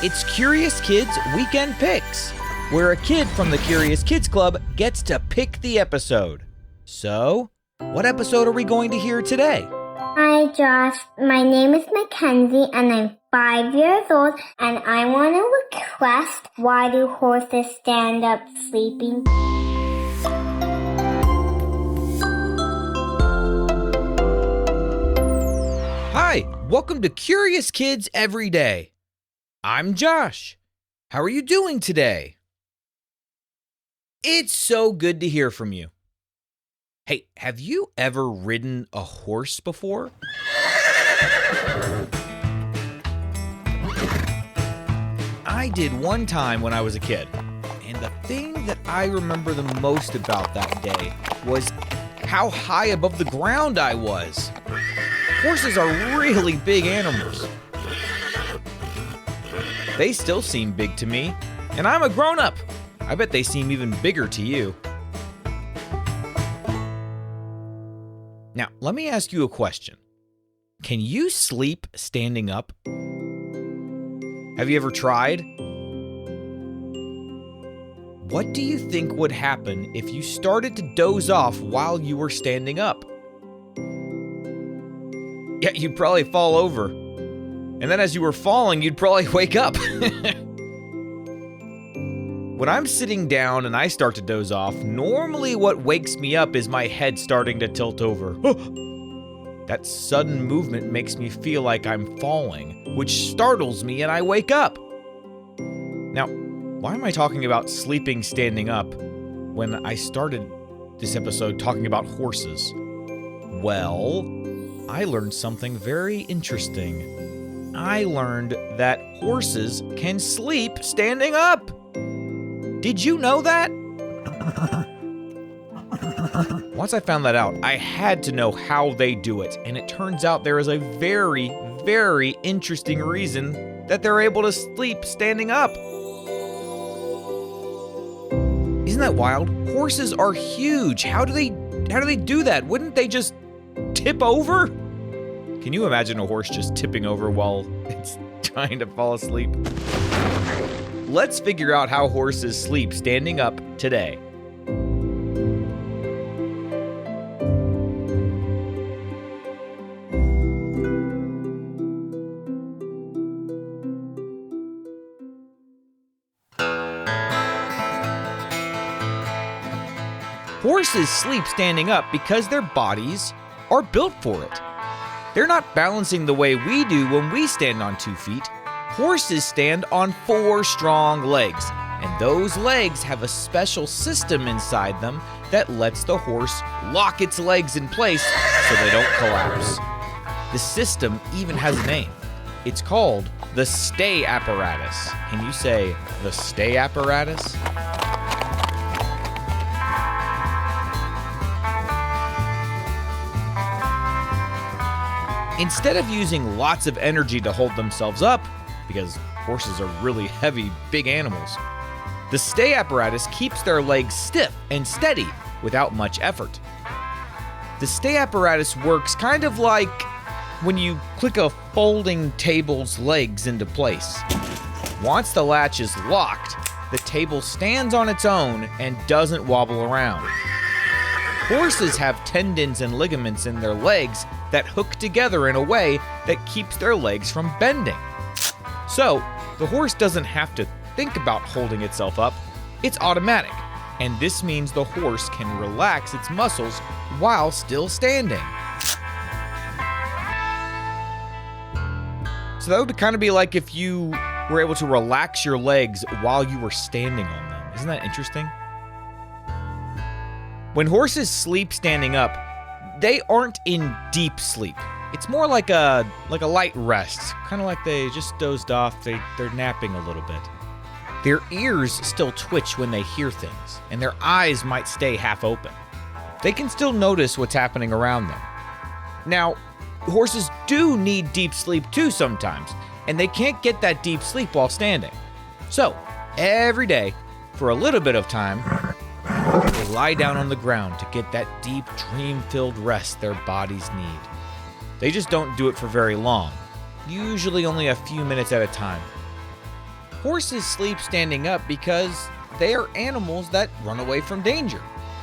It's Curious Kids Weekend Picks, where a kid from the Curious Kids Club gets to pick the episode. So, what episode are we going to hear today? Hi, Josh. My name is Mackenzie, and I'm 5 years old, and I want to request, why do horses stand up sleeping? Hi, welcome to Curious Kids Every Day. I'm Josh. How are you doing today? It's so good to hear from you. Hey, have you ever ridden a horse before? I did one time when I was a kid, and the thing that I remember the most about that day was how high above the ground I was. Horses are really big animals. They still seem big to me, and I'm a grown-up. I bet they seem even bigger to you. Now, let me ask you a question. Can you sleep standing up? Have you ever tried? What do you think would happen if you started to doze off while you were standing up? Yeah, you'd probably fall over. And then as you were falling, you'd probably wake up. When I'm sitting down and I start to doze off, normally what wakes me up is my head starting to tilt over. That sudden movement makes me feel like I'm falling, which startles me and I wake up. Now, why am I talking about sleeping standing up when I started this episode talking about horses? Well, I learned something very interesting. I learned that horses can sleep standing up. Did you know that? Once I found that out, I had to know how they do it, and it turns out there is a very, very interesting reason that they're able to sleep standing up. Isn't that wild? Horses are huge. How do they do that? Wouldn't they just tip over? Can you imagine a horse just tipping over while it's trying to fall asleep? Let's figure out how horses sleep standing up today. Horses sleep standing up because their bodies are built for it. They're not balancing the way we do when we stand on 2 feet. Horses stand on 4 strong legs, and those legs have a special system inside them that lets the horse lock its legs in place so they don't collapse. The system even has a name. It's called the stay apparatus. Can you say the stay apparatus? Instead of using lots of energy to hold themselves up, because horses are really heavy, big animals, the stay apparatus keeps their legs stiff and steady without much effort. The stay apparatus works kind of like when you click a folding table's legs into place. Once the latch is locked, the table stands on its own and doesn't wobble around. Horses have tendons and ligaments in their legs that hook together in a way that keeps their legs from bending. So, the horse doesn't have to think about holding itself up, it's automatic, and this means the horse can relax its muscles while still standing. So that would kind of be like if you were able to relax your legs while you were standing on them. Isn't that interesting? When horses sleep standing up, they aren't in deep sleep. It's more like a light rest, kind of like they just dozed off, they're napping a little bit. Their ears still twitch when they hear things, and their eyes might stay half open. They can still notice what's happening around them. Now, horses do need deep sleep too sometimes, and they can't get that deep sleep while standing. So, every day, for a little bit of time, they lie down on the ground to get that deep, dream-filled rest their bodies need. They just don't do it for very long, usually only a few minutes at a time. Horses sleep standing up because they are animals that run away from danger.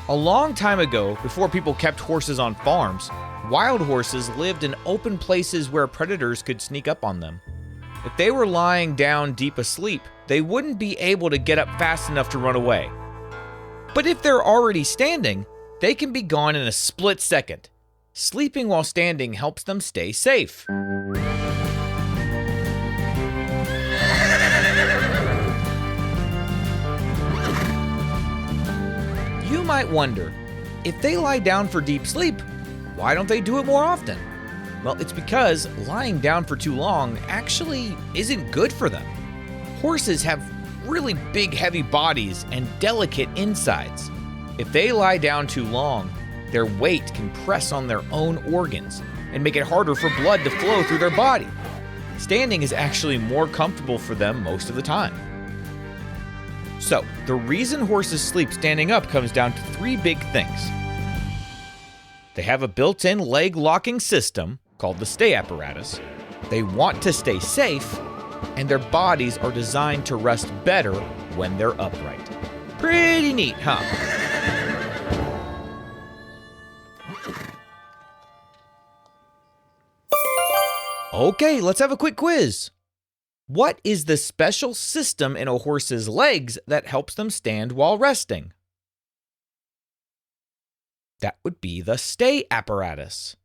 A long time ago, before people kept horses on farms, wild horses lived in open places where predators could sneak up on them. If they were lying down deep asleep, they wouldn't be able to get up fast enough to run away. But if they're already standing, they can be gone in a split second. Sleeping while standing helps them stay safe. You might wonder, if they lie down for deep sleep, why don't they do it more often? Well, it's because lying down for too long actually isn't good for them. Horses have really big, heavy bodies and delicate insides. If they lie down too long, their weight can press on their own organs and make it harder for blood to flow through their body. Standing is actually more comfortable for them most of the time. So, the reason horses sleep standing up comes down to three big things. They have a built-in leg locking system called the stay apparatus. They want to stay safe, and their bodies are designed to rest better when they're upright. Pretty neat, huh? Okay, let's have a quick quiz. What is the special system in a horse's legs that helps them stand while resting? That would be the stay apparatus.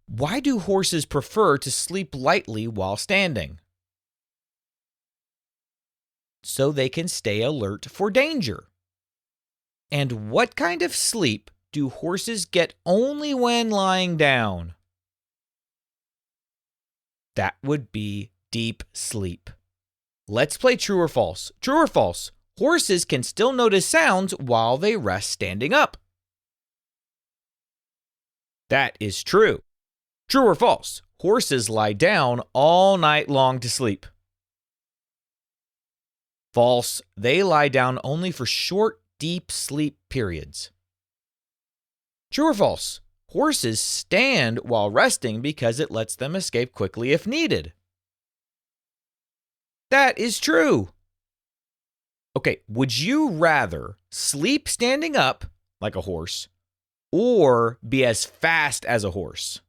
Why do horses prefer to sleep lightly while standing? So they can stay alert for danger. And what kind of sleep do horses get only when lying down? That would be deep sleep. Let's play true or false. True or false? Horses can still notice sounds while they rest standing up. That is true. True or false? Horses lie down all night long to sleep. False. They lie down only for short, deep sleep periods. True or false? Horses stand while resting because it lets them escape quickly if needed. That is true. Okay, would you rather sleep standing up like a horse or be as fast as a horse?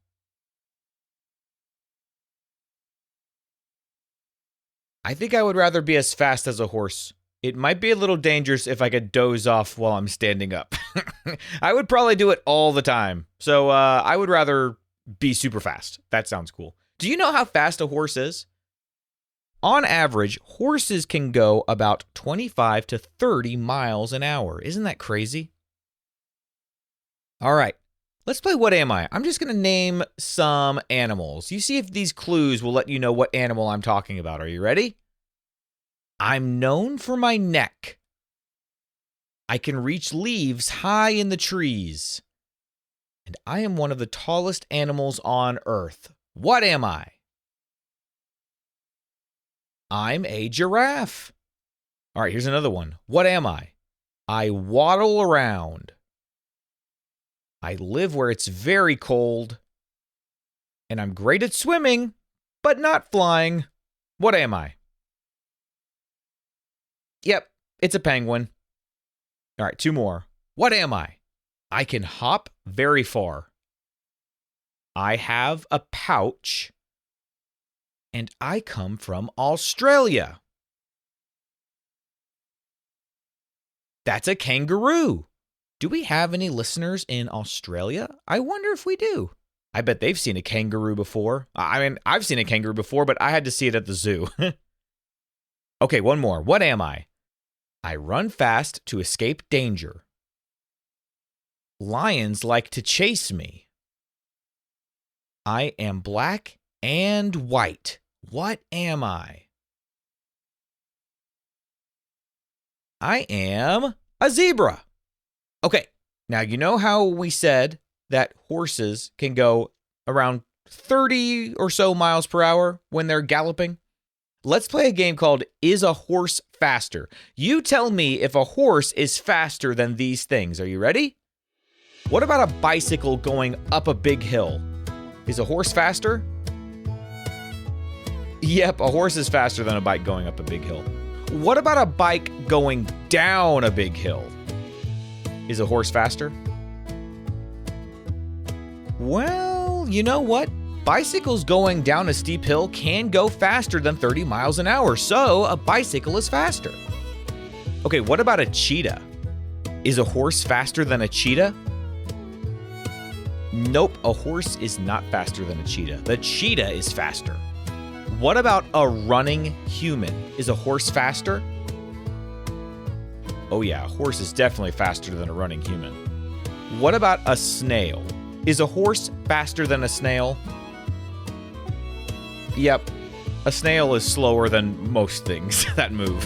I think I would rather be as fast as a horse. It might be a little dangerous if I could doze off while I'm standing up. I would probably do it all the time. So I would rather be super fast. That sounds cool. Do you know how fast a horse is? On average, horses can go about 25 to 30 miles an hour. Isn't that crazy? All right, let's play What Am I? I'm just going to name some animals. You see if these clues will let you know what animal I'm talking about. Are you ready? I'm known for my neck. I can reach leaves high in the trees. And I am one of the tallest animals on Earth. What am I? I'm a giraffe. All right, here's another one. What am I? I waddle around. I live where it's very cold. And I'm great at swimming, but not flying. What am I? Yep, it's a penguin. All right, two more. What am I? I can hop very far. I have a pouch. And I come from Australia. That's a kangaroo. Do we have any listeners in Australia? I wonder if we do. I bet they've seen a kangaroo before. I mean, I've seen a kangaroo before, but I had to see it at the zoo. Okay, one more. What am I? I run fast to escape danger. Lions like to chase me. I am black and white. What am I? I am a zebra. Okay, now you know how we said that horses can go around 30 or so miles per hour when they're galloping? Let's play a game called Is a Horse Faster? You tell me if a horse is faster than these things. Are you ready? What about a bicycle going up a big hill? Is a horse faster? Yep, a horse is faster than a bike going up a big hill. What about a bike going down a big hill? Is a horse faster? Well, you know what? Bicycles going down a steep hill can go faster than 30 miles an hour, so a bicycle is faster. Okay, what about a cheetah? Is a horse faster than a cheetah? Nope, a horse is not faster than a cheetah. The cheetah is faster. What about a running human? Is a horse faster? Oh yeah, a horse is definitely faster than a running human. What about a snail? Is a horse faster than a snail? Yep, a snail is slower than most things that move.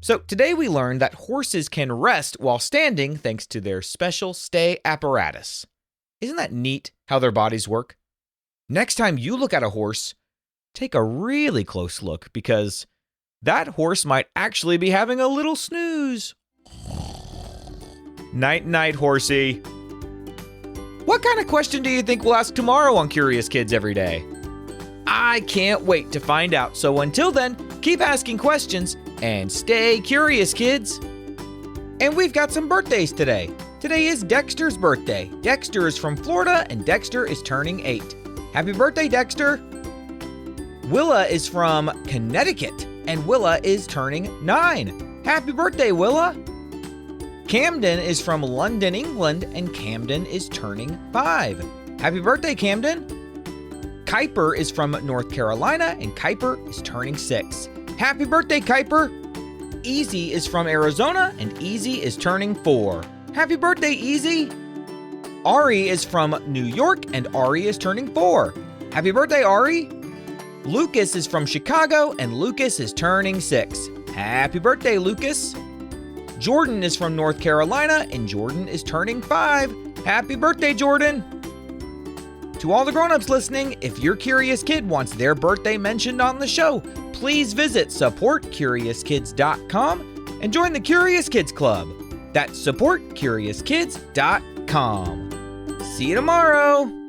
So today we learned that horses can rest while standing thanks to their special stay apparatus. Isn't that neat how their bodies work? Next time you look at a horse, take a really close look because that horse might actually be having a little snooze. Night-night, horsey. What kind of question do you think we'll ask tomorrow on Curious Kids Every Day? I can't wait to find out. So until then, keep asking questions and stay curious, kids. And we've got some birthdays today. Today is Dexter's birthday. Dexter is from Florida and Dexter is turning 8. Happy birthday, Dexter. Willa is from Connecticut and Willa is turning 9. Happy birthday, Willa. Camden is from London, England, and Camden is turning 5. Happy birthday, Camden. Kuiper is from North Carolina, and Kuiper is turning 6. Happy birthday, Kuiper. Easy is from Arizona, and Easy is turning 4. Happy birthday, Easy. Ari is from New York, and Ari is turning 4. Happy birthday, Ari. Lucas is from Chicago, and Lucas is turning 6. Happy birthday, Lucas. Jordan is from North Carolina, and Jordan is turning 5. Happy birthday, Jordan! To all the grown-ups listening, if your curious kid wants their birthday mentioned on the show, please visit supportcuriouskids.com and join the Curious Kids Club. That's supportcuriouskids.com. See you tomorrow!